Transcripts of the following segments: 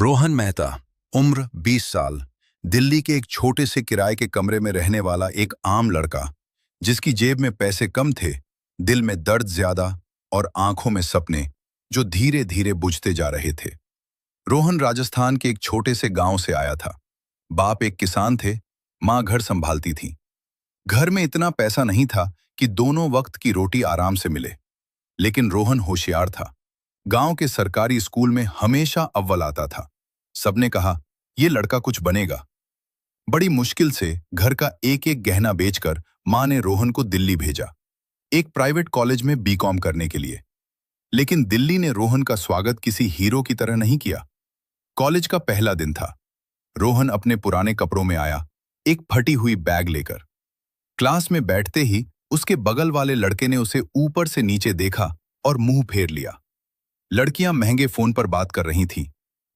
रोहन मेहता, उम्र 20 साल, दिल्ली के एक छोटे से किराए के कमरे में रहने वाला एक आम लड़का, जिसकी जेब में पैसे कम थे, दिल में दर्द ज्यादा और आंखों में सपने जो धीरे धीरे बुझते जा रहे थे। रोहन राजस्थान के एक छोटे से गांव से आया था। बाप एक किसान थे, माँ घर संभालती थी। घर में इतना पैसा नहीं था कि दोनों वक्त की रोटी आराम से मिले, लेकिन रोहन होशियार था। गांव के सरकारी स्कूल में हमेशा अव्वल आता था। सबने कहा, ये लड़का कुछ बनेगा। बड़ी मुश्किल से घर का एक एक गहना बेचकर मां ने रोहन को दिल्ली भेजा, एक प्राइवेट कॉलेज में बीकॉम करने के लिए। लेकिन दिल्ली ने रोहन का स्वागत किसी हीरो की तरह नहीं किया। कॉलेज का पहला दिन था। रोहन अपने पुराने कपड़ों में आया, एक फटी हुई बैग लेकर। क्लास में बैठते ही उसके बगल वाले लड़के ने उसे ऊपर से नीचे देखा और मुंह फेर लिया। लड़कियां महंगे फोन पर बात कर रही थीं,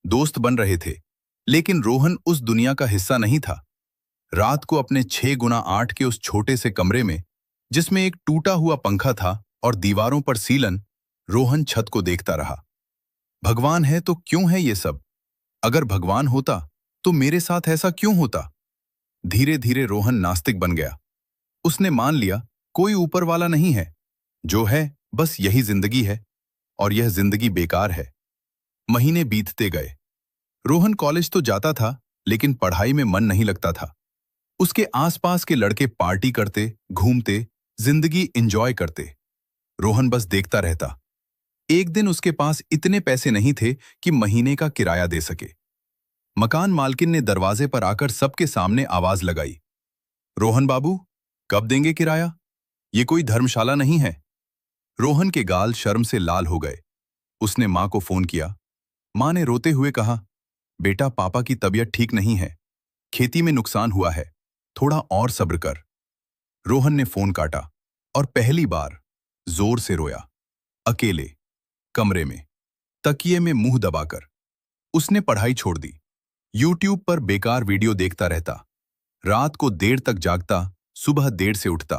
दोस्त बन रहे थे, लेकिन रोहन उस दुनिया का हिस्सा नहीं था। रात को अपने 6x8 के उस छोटे से कमरे में, जिसमें एक टूटा हुआ पंखा था और दीवारों पर सीलन, रोहन छत को देखता रहा। भगवान है तो क्यों है ये सब? अगर भगवान होता तो मेरे साथ ऐसा क्यों होता? धीरे धीरे रोहन नास्तिक बन गया। उसने मान लिया, कोई ऊपर वाला नहीं है, जो है बस यही जिंदगी है, और यह जिंदगी बेकार है। महीने बीतते गए। रोहन कॉलेज तो जाता था, लेकिन पढ़ाई में मन नहीं लगता था। उसके आसपास के लड़के पार्टी करते, घूमते, जिंदगी एंजॉय करते। रोहन बस देखता रहता। एक दिन उसके पास इतने पैसे नहीं थे कि महीने का किराया दे सके। मकान मालकिन ने दरवाजे पर आकर सबके सामने आवाज लगाई, रोहन बाबू, कब देंगे किराया? ये कोई धर्मशाला नहीं है। रोहन के गाल शर्म से लाल हो गए। उसने मां को फोन किया। मां ने रोते हुए कहा, बेटा, पापा की तबीयत ठीक नहीं है, खेती में नुकसान हुआ है, थोड़ा और सब्र कर। रोहन ने फोन काटा और पहली बार जोर से रोया, अकेले कमरे में, तकिए में मुंह दबाकर। उसने पढ़ाई छोड़ दी। यूट्यूब पर बेकार वीडियो देखता रहता, रात को देर तक जागता, सुबह देर से उठता।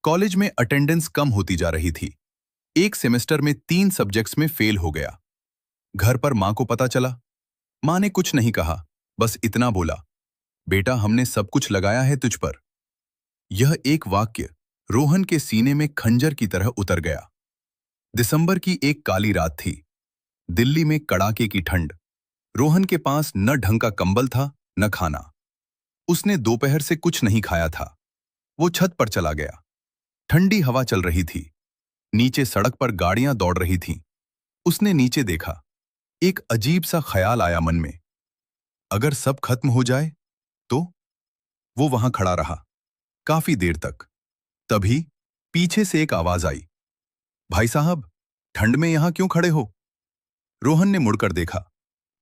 कॉलेज में अटेंडेंस कम होती जा रही थी। एक सेमेस्टर में 3 सब्जेक्ट्स में फेल हो गया। घर पर मां को पता चला। मां ने कुछ नहीं कहा, बस इतना बोला, बेटा, हमने सब कुछ लगाया है तुझ पर। यह एक वाक्य रोहन के सीने में खंजर की तरह उतर गया। दिसंबर की एक काली रात थी। दिल्ली में कड़ाके की ठंड। रोहन के पास न ढंग का कंबल था, न खाना। उसने दोपहर से कुछ नहीं खाया था। वो छत पर चला गया। ठंडी हवा चल रही थी। नीचे सड़क पर गाड़ियां दौड़ रही थीं। उसने नीचे देखा। एक अजीब सा ख्याल आया मन में, अगर सब खत्म हो जाए तो? वो वहां खड़ा रहा काफी देर तक। तभी पीछे से एक आवाज आई, भाई साहब, ठंड में यहां क्यों खड़े हो? रोहन ने मुड़कर देखा।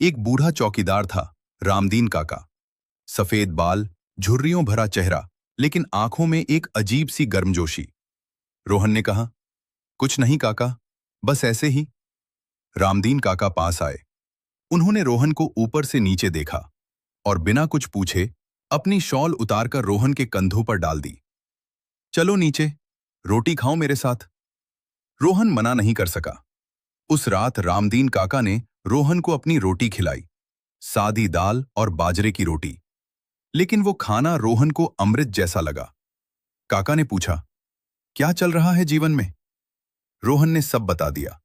एक बूढ़ा चौकीदार था, रामदीन काका। सफेद बाल, झुर्रियों भरा चेहरा, लेकिन आंखों में एक अजीब सी गर्मजोशी। रोहन ने कहा, कुछ नहीं काका, बस ऐसे ही। रामदीन काका पास आए। उन्होंने रोहन को ऊपर से नीचे देखा और बिना कुछ पूछे अपनी शॉल उतारकर रोहन के कंधों पर डाल दी। चलो नीचे, रोटी खाओ मेरे साथ। रोहन मना नहीं कर सका। उस रात रामदीन काका ने रोहन को अपनी रोटी खिलाई, सादी दाल और बाजरे की रोटी। लेकिन वो खाना रोहन को अमृत जैसा लगा। काका ने पूछा, क्या चल रहा है जीवन में? रोहन ने सब बता दिया,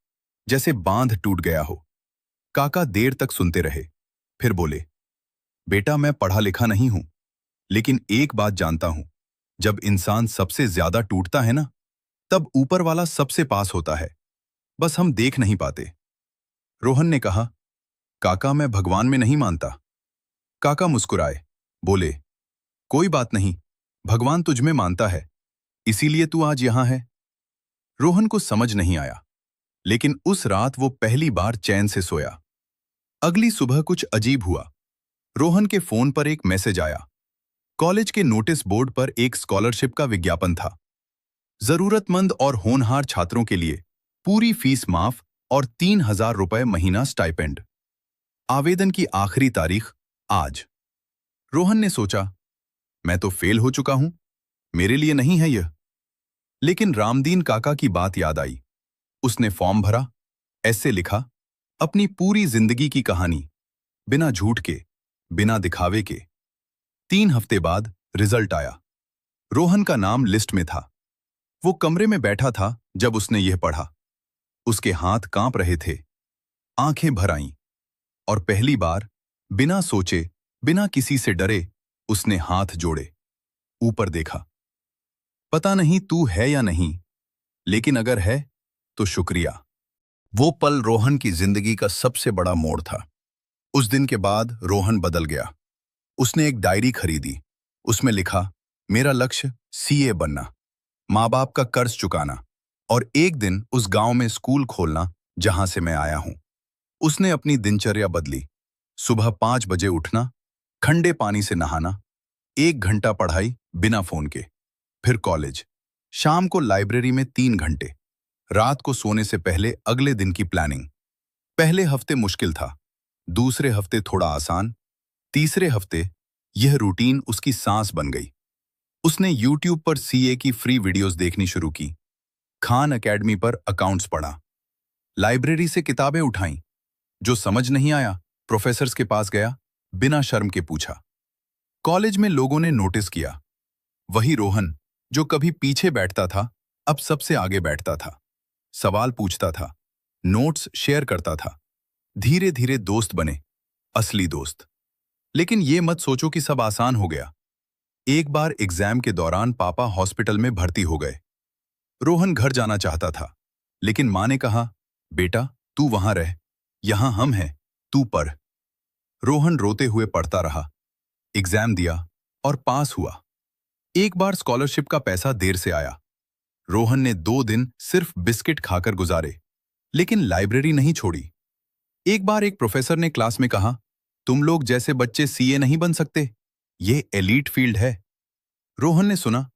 जैसे बांध टूट गया हो। काका देर तक सुनते रहे, फिर बोले, बेटा, मैं पढ़ा लिखा नहीं हूं, लेकिन एक बात जानता हूं, जब इंसान सबसे ज्यादा टूटता है ना, तब ऊपर वाला सबसे पास होता है, बस हम देख नहीं पाते। रोहन ने कहा, काका, मैं भगवान में नहीं मानता। काका मुस्कुराए, बोले, कोई बात नहीं, भगवान तुझ में मानता है, इसीलिए तू आज यहां है। रोहन को समझ नहीं आया, लेकिन उस रात वो पहली बार चैन से सोया। अगली सुबह कुछ अजीब हुआ। रोहन के फोन पर एक मैसेज आया। कॉलेज के नोटिस बोर्ड पर एक स्कॉलरशिप का विज्ञापन था। जरूरतमंद और होनहार छात्रों के लिए पूरी फीस माफ और 3,000 रुपए महीना स्टाइपेंड। आवेदन की आखिरी तारीख आज। रोहन ने सोचा, मैं तो फेल हो चुका हूं, मेरे लिए नहीं है यह। लेकिन रामदीन काका की बात याद आई। उसने फॉर्म भरा, ऐसे लिखा, अपनी पूरी जिंदगी की कहानी। बिना झूठ के, बिना दिखावे के। 3 हफ्ते बाद रिजल्ट आया। रोहन का नाम लिस्ट में था। वो कमरे में बैठा था जब उसने यह पढ़ा। उसके हाथ कांप रहे थे, आंखें भर आईं, और पहली बार बिना सोचे, बिना किसी से डरे, उसने हाथ जोड़े, ऊपर देखा। पता नहीं तू है या नहीं, लेकिन अगर है तो शुक्रिया। वो पल रोहन की जिंदगी का सबसे बड़ा मोड़ था। उस दिन के बाद रोहन बदल गया। उसने एक डायरी खरीदी। उसमें लिखा, मेरा लक्ष्य सीए बनना, माँ बाप का कर्ज चुकाना और एक दिन उस गांव में स्कूल खोलना जहां से मैं आया हूं। उसने अपनी दिनचर्या बदली। सुबह 5 बजे उठना, ठंडे पानी से नहाना, 1 घंटा पढ़ाई बिना फोन के, फिर कॉलेज, शाम को लाइब्रेरी में 3 घंटे, रात को सोने से पहले अगले दिन की प्लानिंग। पहले हफ्ते मुश्किल था, दूसरे हफ्ते थोड़ा आसान, तीसरे हफ्ते यह रूटीन उसकी सांस बन गई। उसने यूट्यूब पर सीए की फ्री वीडियोस देखनी शुरू की, खान एकेडमी पर अकाउंट्स पढ़ा, लाइब्रेरी से किताबें उठाईं। जो समझ नहीं आया, प्रोफेसर्स के पास गया, बिना शर्म के पूछा। कॉलेज में लोगों ने नोटिस किया। वही रोहन जो कभी पीछे बैठता था, अब सबसे आगे बैठता था, सवाल पूछता था, नोट्स शेयर करता था। धीरे धीरे दोस्त बने, असली दोस्त। लेकिन ये मत सोचो कि सब आसान हो गया। एक बार एग्जाम के दौरान पापा हॉस्पिटल में भर्ती हो गए। रोहन घर जाना चाहता था, लेकिन माँ ने कहा, बेटा तू वहां रह, यहां हम हैं, तू पढ़। रोहन रोते हुए पढ़ता रहा, एग्जाम दिया और पास हुआ। एक बार स्कॉलरशिप का पैसा देर से आया। रोहन ने 2 दिन सिर्फ बिस्किट खाकर गुजारे, लेकिन लाइब्रेरी नहीं छोड़ी। एक बार एक प्रोफेसर ने क्लास में कहा, तुम लोग जैसे बच्चे सीए नहीं बन सकते, ये एलीट फील्ड है। रोहन ने सुना,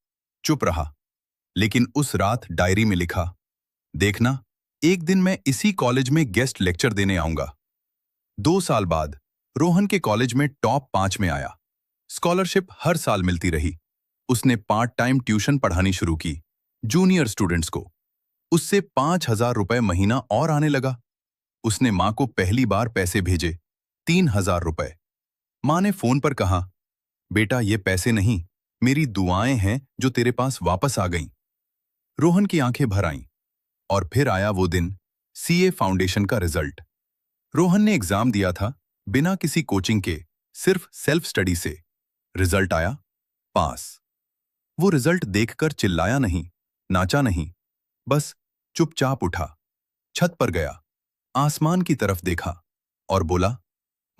चुप रहा, लेकिन उस रात डायरी में लिखा, देखना, एक दिन मैं इसी कॉलेज में गेस्ट लेक्चर देने आऊंगा। 2 साल बाद रोहन के कॉलेज में टॉप 5 में आया। स्कॉलरशिप हर साल मिलती रही। उसने पार्ट टाइम ट्यूशन पढ़ानी शुरू की, जूनियर स्टूडेंट्स को। उससे 5,000 रुपए महीना और आने लगा। उसने मां को पहली बार पैसे भेजे, 3,000 रुपए। मां ने फोन पर कहा, बेटा ये पैसे नहीं, मेरी दुआएं हैं जो तेरे पास वापस आ गईं। रोहन की आंखें भर आईं। और फिर आया वो दिन, सीए फाउंडेशन का रिजल्ट। रोहन ने एग्जाम दिया था, बिना किसी कोचिंग के, सिर्फ सेल्फ स्टडी से। रिजल्ट आया, पास। वो रिजल्ट देखकर चिल्लाया नहीं, नाचा नहीं, बस चुपचाप उठा, छत पर गया, आसमान की तरफ देखा और बोला,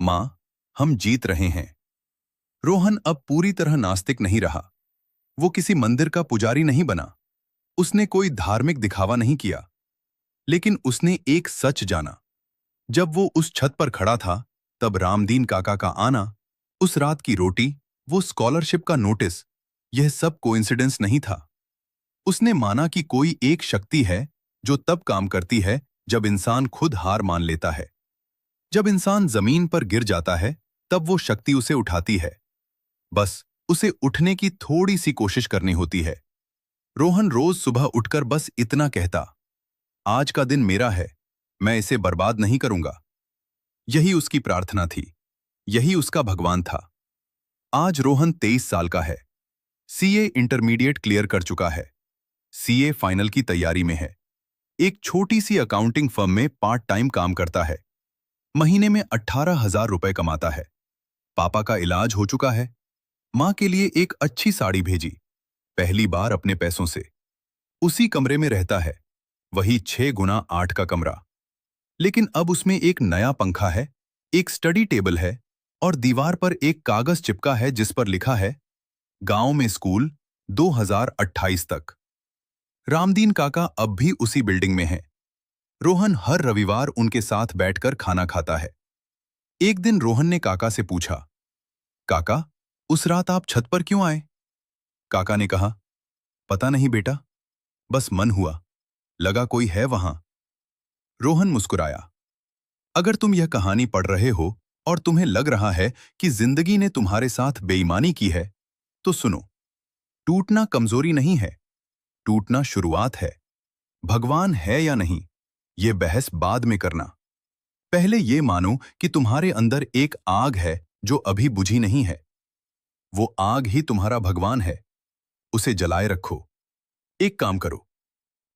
मां, हम जीत रहे हैं। रोहन अब पूरी तरह नास्तिक नहीं रहा। वो किसी मंदिर का पुजारी नहीं बना। उसने कोई धार्मिक दिखावा नहीं किया। लेकिन उसने एक सच जाना। जब वो उस छत पर खड़ा था, तब रामदीन काका का आना, उस रात की रोटी, वो स्कॉलरशिप का नोटिस, यह सब कोइंसिडेंस नहीं था। उसने माना कि कोई एक शक्ति है जो तब काम करती है जब इंसान खुद हार मान लेता है। जब इंसान जमीन पर गिर जाता है, तब वो शक्ति उसे उठाती है। बस उसे उठने की थोड़ी सी कोशिश करनी होती है। रोहन रोज सुबह उठकर बस इतना कहता, आज का दिन मेरा है, मैं इसे बर्बाद नहीं करूंगा। यही उसकी प्रार्थना थी, यही उसका भगवान था। आज रोहन 23 साल का है। सीए इंटरमीडिएट क्लियर कर चुका है। सीए फाइनल की तैयारी में है। एक छोटी सी अकाउंटिंग फर्म में पार्ट टाइम काम करता है। महीने में 18,000 रुपए कमाता है। पापा का इलाज हो चुका है। मां के लिए एक अच्छी साड़ी भेजी, पहली बार अपने पैसों से। उसी कमरे में रहता है, वही 6x8 का कमरा। लेकिन अब उसमें एक नया पंखा है, एक स्टडी टेबल है और दीवार पर एक कागज चिपका है जिस पर लिखा है, गांव में स्कूल 2028 तक। रामदीन काका अब भी उसी बिल्डिंग में हैं। रोहन हर रविवार उनके साथ बैठकर खाना खाता है। एक दिन रोहन ने काका से पूछा, काका, उस रात आप छत पर क्यों आए? काका ने कहा, पता नहीं बेटा, बस मन हुआ, लगा कोई है वहां। रोहन मुस्कुराया, अगर तुम यह कहानी पढ़ रहे हो और तुम्हें लग रहा है कि जिंदगी ने तुम्हारे साथ बेईमानी की है, तो सुनो, टूटना कमजोरी नहीं है, टूटना शुरुआत है। भगवान है या नहीं, ये बहस बाद में करना। पहले ये मानो कि तुम्हारे अंदर एक आग है जो अभी बुझी नहीं है। वो आग ही तुम्हारा भगवान है। उसे जलाए रखो। एक काम करो,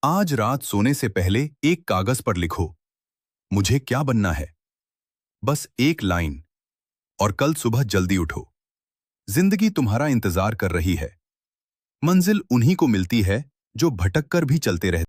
आज रात सोने से पहले एक कागज पर लिखो, मुझे क्या बनना है। बस एक लाइन। और कल सुबह जल्दी उठो। जिंदगी तुम्हारा इंतजार कर रही है। मंजिल उन्हीं को मिलती है जो भटक कर भी चलते रहते।